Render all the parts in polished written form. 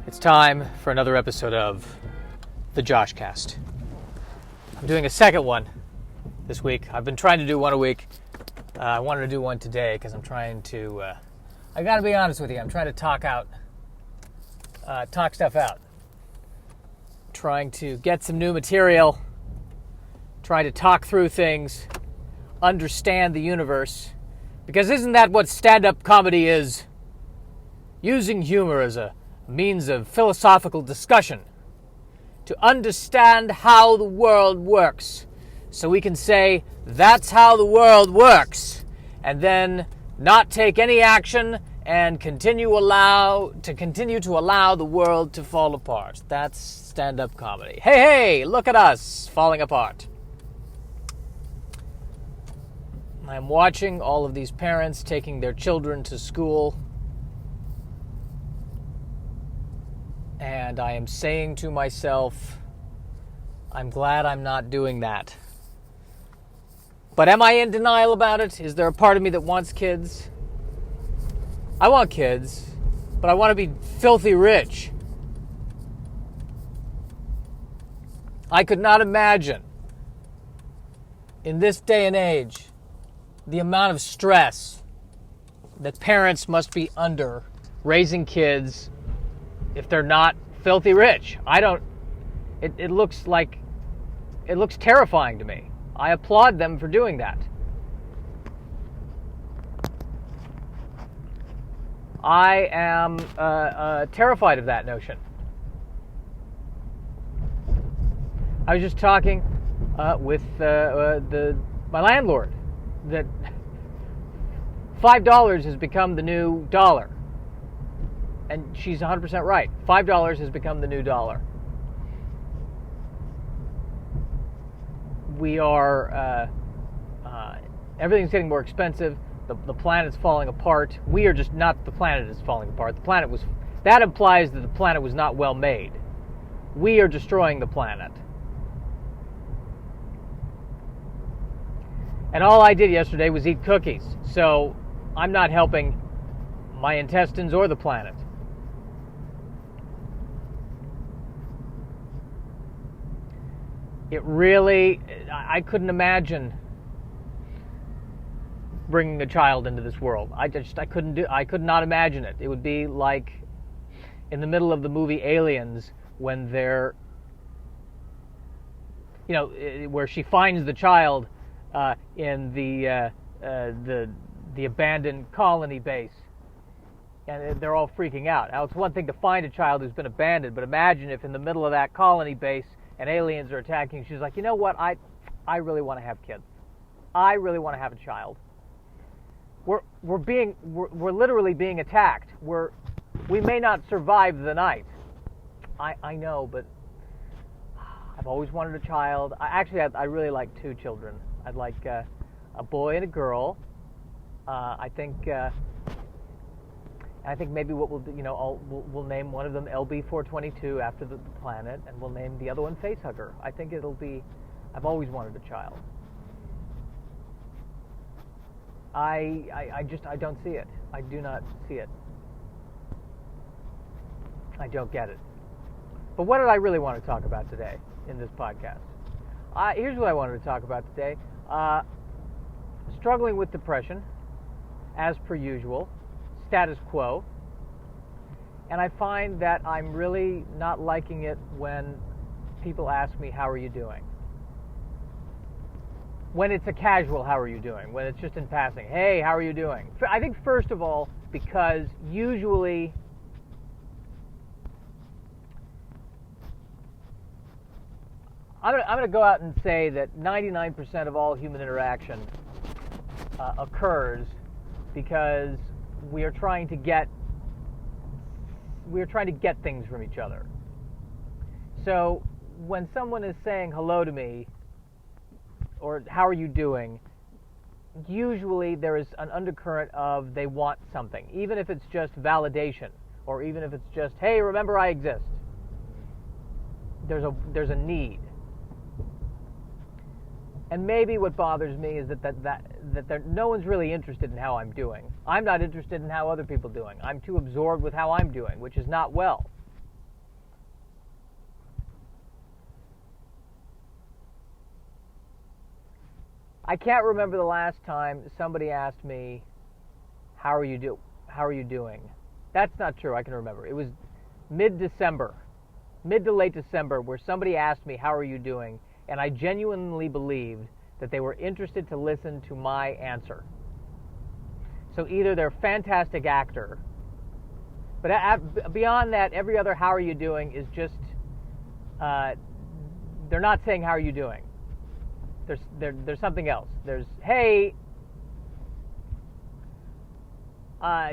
It's time for another episode of the Joshcast. I'm doing a second one this week. I've been trying to do one a week. I wanted to do one today because I'm trying to, I gotta be honest with you, I'm trying to talk stuff out. Trying to get some new material, trying to talk through things, understand the universe. Because isn't that what stand-up comedy is? Using humor as a means of philosophical discussion to understand how the world works, so we can say, that's how the world works, and then not take any action and continue to allow the world to fall apart. That's stand-up comedy. Hey, look at us falling apart. I'm watching all of these parents taking their children to school, and I am saying to myself, I'm glad I'm not doing that. But am I in denial about it? Is there a part of me that wants kids? I want kids, but I want to be filthy rich. I could not imagine, in this day and age, the amount of stress that parents must be under raising kids if they're not filthy rich. It looks terrifying to me. I applaud them for doing that. I am terrified of that notion. I was just talking with my landlord that $5 has become the new dollar. And she's 100% right. $5 has become the new dollar. We are, everything's getting more expensive. The planet's falling apart. We are just not, the planet is falling apart. That implies that the planet was not well made. We are destroying the planet. And all I did yesterday was eat cookies. So I'm not helping my intestines or the planet. I couldn't imagine bringing a child into this world. I could not imagine it. It would be like in the middle of the movie Aliens when they're, where she finds the child in the abandoned colony base, and they're all freaking out. Now, it's one thing to find a child who's been abandoned, but imagine if in the middle of that colony base and aliens are attacking. She's like, you know what? I really want to have kids. I really want to have a child. We're literally being attacked. We may not survive the night. I know, but I've always wanted a child. I really like two children. I'd like a boy and a girl. I think maybe what we'll do, we'll name one of them LB-422 after the planet, and we'll name the other one Facehugger. I think it'll be. I've always wanted a child. I don't see it. I do not see it. I don't get it. But what did I really want to talk about today in this podcast? Here's what I wanted to talk about today. Struggling with depression, as per usual. Status quo, and I find that I'm really not liking it when people ask me, how are you doing? When it's a casual, how are you doing? When it's just in passing, hey, how are you doing? I think, first of all, because usually I'm going to go out and say that 99% of all human interaction occurs because we are trying to get things from each other. So when someone is saying hello to me or how are you doing, usually there is an undercurrent of they want something, even if it's just validation, or even if it's just, hey, remember I exist. There's a need. And maybe what bothers me is that no one's really interested in how I'm doing. I'm not interested in how other people are doing. I'm too absorbed with how I'm doing, which is not well. I can't remember the last time somebody asked me, How are you doing? That's not true. I can remember. It was mid-December, mid to late December, where somebody asked me, how are you doing? And I genuinely believed that they were interested to listen to my answer. So either they're a fantastic actor, but beyond that, every other how are you doing is just, they're not saying how are you doing. There's something else. There's, hey,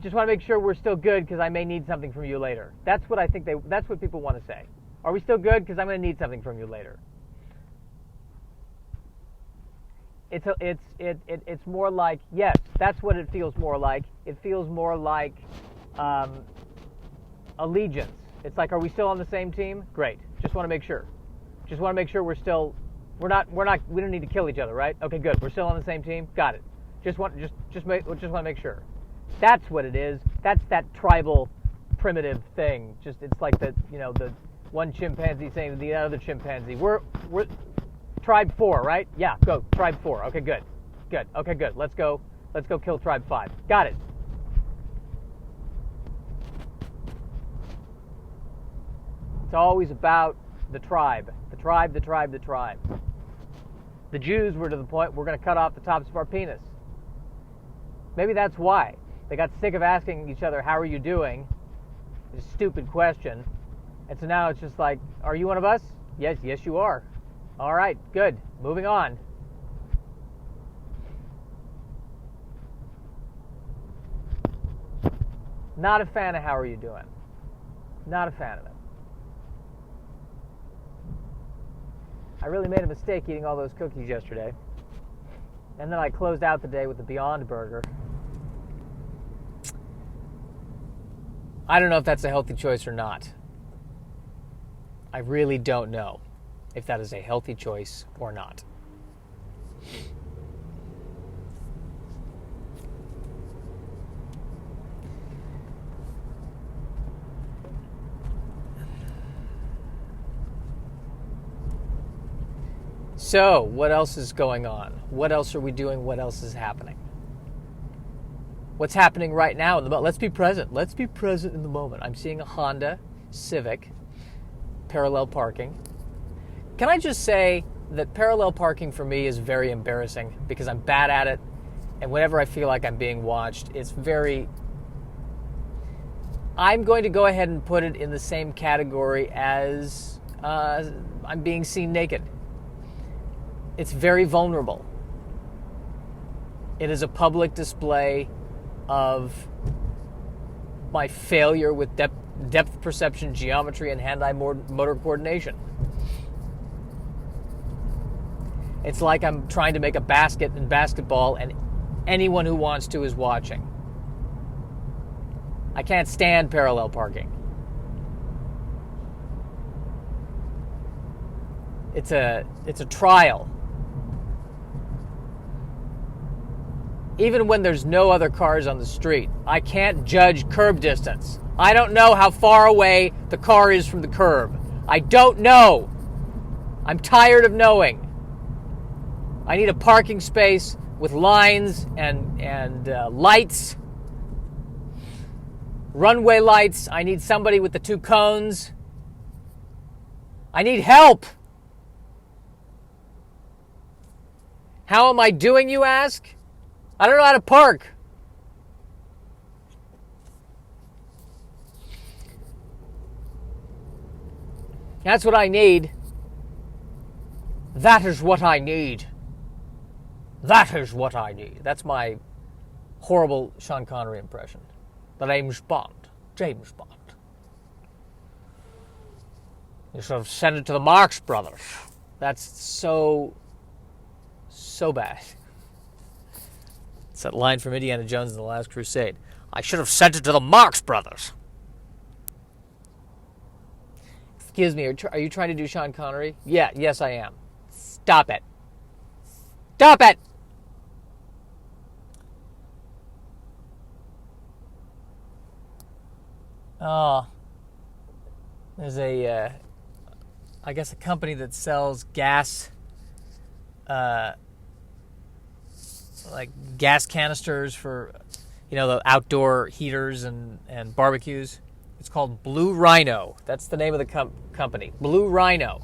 just want to make sure we're still good because I may need something from you later. That's what I think that's what people want to say. Are we still good? Because I'm going to need something from you later. It's more like, yes, that's what it feels more like. It feels more like allegiance. It's like, are we still on the same team? Great. Just want to make sure. Just want to make sure we don't need to kill each other, right? Okay, good. We're still on the same team. Got it. Just want to make sure. That's what it is. That's that tribal, primitive thing. It's like the one chimpanzee saying to the other chimpanzee, "We're tribe 4, right? Yeah, go tribe 4. Okay, good. Okay, good. Let's go kill tribe 5. Got it." It's always about the tribe. The tribe. The Jews were to the point, we're going to cut off the tops of our penis. Maybe that's why. They got sick of asking each other, how are you doing? It's a stupid question. And so now it's just like, are you one of us? Yes, you are. All right, good. Moving on. Not a fan of how are you doing. Not a fan of it. I really made a mistake eating all those cookies yesterday. And then I closed out the day with the Beyond Burger. I don't know if that's a healthy choice or not. I really don't know if that is a healthy choice or not. So, what else is going on? What else are we doing? What else is happening? What's happening right now in the moment? Let's be present. Let's be present in the moment. I'm seeing a Honda Civic, parallel parking. Can I just say that parallel parking for me is very embarrassing because I'm bad at it, and whenever I feel like I'm being watched, I'm going to go ahead and put it in the same category as I'm being seen naked. It's very vulnerable. It is a public display of my failure with depth perception, geometry, and hand-eye motor coordination. It's like I'm trying to make a basket in basketball and anyone who wants to is watching. I can't stand parallel parking. It's a trial. Even when there's no other cars on the street, I can't judge curb distance. I don't know how far away the car is from the curb. I don't know. I'm tired of knowing. I need a parking space with lines and lights, runway lights. I need somebody with the 2 cones. I need help. How am I doing, you ask? I don't know how to park. That's what I need. That is what I need. That is what I need. That's my horrible Sean Connery impression. The name's Bond. James Bond. You should have sent it to the Marx Brothers. That's so bad. It's that line from Indiana Jones in The Last Crusade. I should have sent it to the Marx Brothers. Excuse me, are you trying to do Sean Connery? Yeah, yes I am. Stop it. Stop it! Oh, there's a company that sells gas like gas canisters for, the outdoor heaters and barbecues. It's called Blue Rhino. That's the name of the company. Blue Rhino.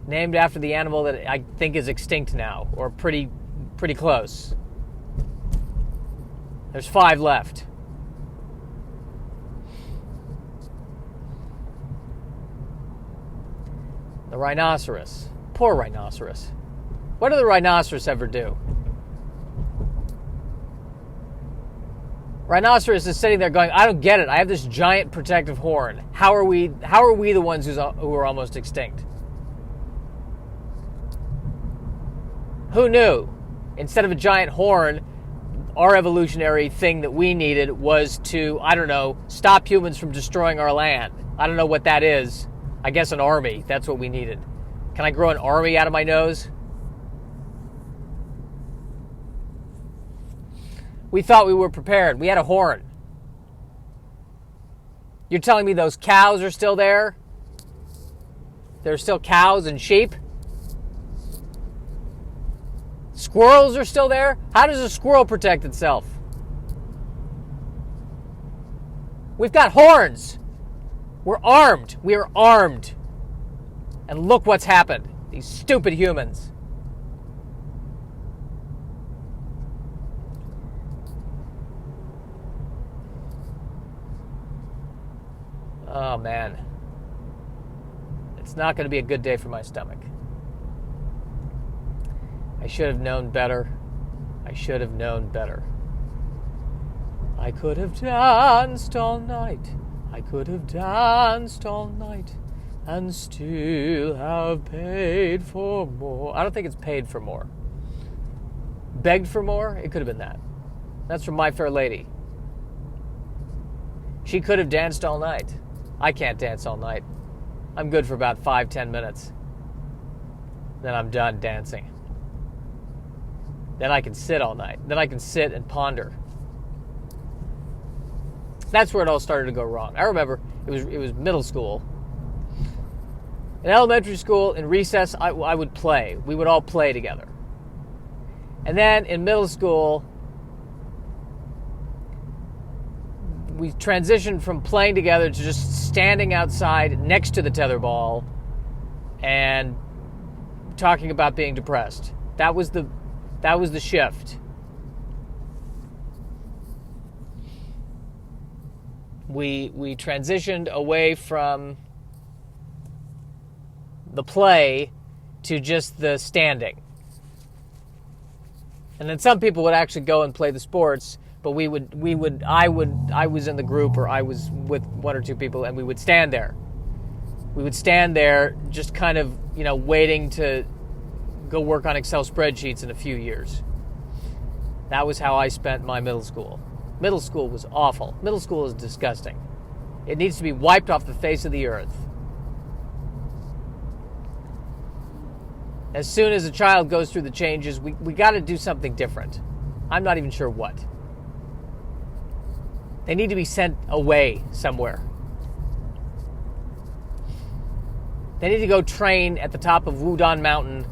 Named after the animal that I think is extinct now, or pretty close. There's 5 left. The rhinoceros. Poor rhinoceros. What did the rhinoceros ever do? Rhinoceros is sitting there going, I don't get it. I have this giant protective horn. How are we the ones who are almost extinct? Who knew? Instead of a giant horn, our evolutionary thing that we needed was to, stop humans from destroying our land. I don't know what that is. I guess an army. That's what we needed. Can I grow an army out of my nose? We thought we were prepared. We had a horn. You're telling me those cows are still there? There's still cows and sheep? Squirrels are still there? How does a squirrel protect itself? We've got horns. We're armed. We are armed. And look what's happened. These stupid humans. Oh, man. It's not going to be a good day for my stomach. I should have known better. I should have known better. I could have danced all night. I could have danced all night and still have paid for more. I don't think it's paid for more. Begged for more? It could have been that. That's from My Fair Lady. She could have danced all night. I can't dance all night. I'm good for about 5-10 minutes. Then I'm done dancing. Then I can sit all night. Then I can sit and ponder. That's where it all started to go wrong. I remember it was middle school. In elementary school, in recess, I would play. We would all play together. And then in middle school, we transitioned from playing together to just standing outside next to the tetherball and talking about being depressed. That was the shift. We transitioned away from the play to just the standing. And then some people would actually go and play the sports, but I was in the group, or I was with 1 or 2 people, and we would stand there. We would stand there just kind of, waiting to go work on Excel spreadsheets in a few years. That was how I spent my middle school. Middle school was awful. Middle school is disgusting. It needs to be wiped off the face of the earth. As soon as a child goes through the changes, we got to do something different. I'm not even sure what. They need to be sent away somewhere. They need to go train at the top of Wudang Mountain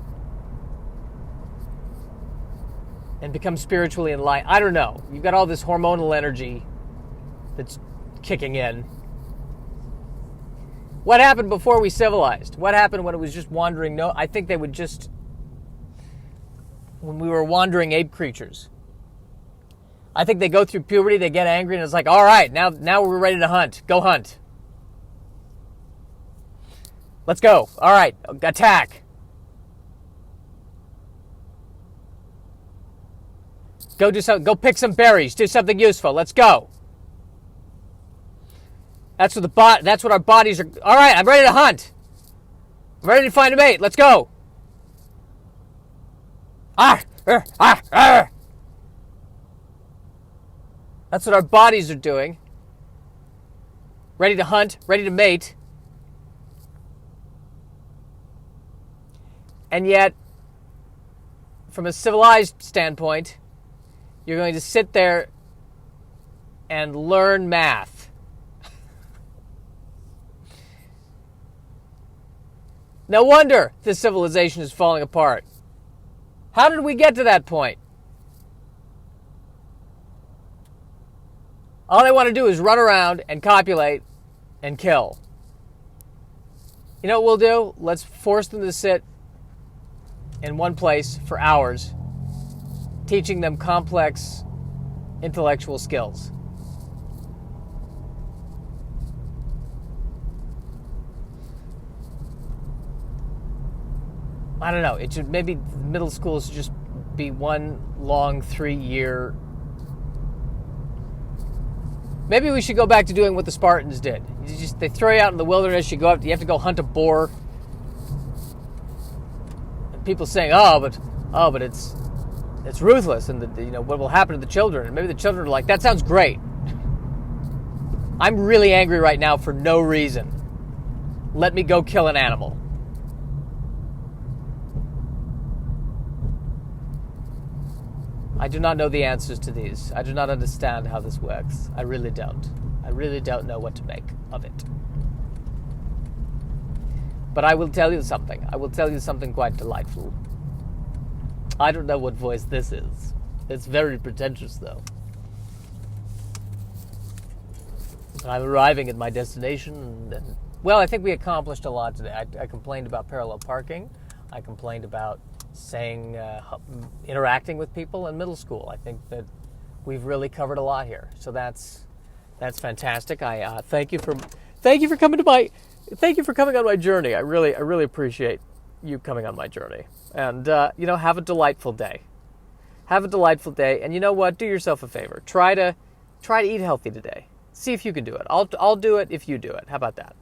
and become spiritually enlightened. I don't know. You've got all this hormonal energy that's kicking in. What happened before we civilized? What happened when it was just wandering? No, I think they would just... When we were wandering ape creatures. I think they go through puberty, they get angry, and it's like, all right, now we're ready to hunt. Go hunt. Let's go. All right, attack. Go do something. Go pick some berries. Do something useful. Let's go. That's what our bodies are. All right, I'm ready to hunt. I'm ready to find a mate. Let's go. That's what our bodies are doing. Ready to hunt, ready to mate. And yet, from a civilized standpoint, you're going to sit there and learn math. No wonder this civilization is falling apart. How did we get to that point? All they want to do is run around and copulate and kill. You know what we'll do? Let's force them to sit in one place for hours, teaching them complex intellectual skills. I don't know. It should, maybe middle school should just be one long 3-year. Maybe we should go back to doing what the Spartans did. They throw you out in the wilderness. You have to go hunt a boar. And people saying, but it's ruthless, and what will happen to the children? And maybe the children are like, that sounds great. I'm really angry right now for no reason. Let me go kill an animal. I do not know the answers to these. I do not understand how this works. I really don't. I really don't know what to make of it. But I will tell you something. I will tell you something quite delightful. I don't know what voice this is. It's very pretentious, though. I'm arriving at my destination, and well, I think we accomplished a lot today. I complained about parallel parking. I complained about interacting with people in middle school. I think that we've really covered a lot here. So that's fantastic. I thank you for coming on my journey. I really appreciate you coming on my journey. And have a delightful day. Have a delightful day. And you know what? Do yourself a favor. Try to eat healthy today. See if you can do it. I'll do it if you do it. How about that?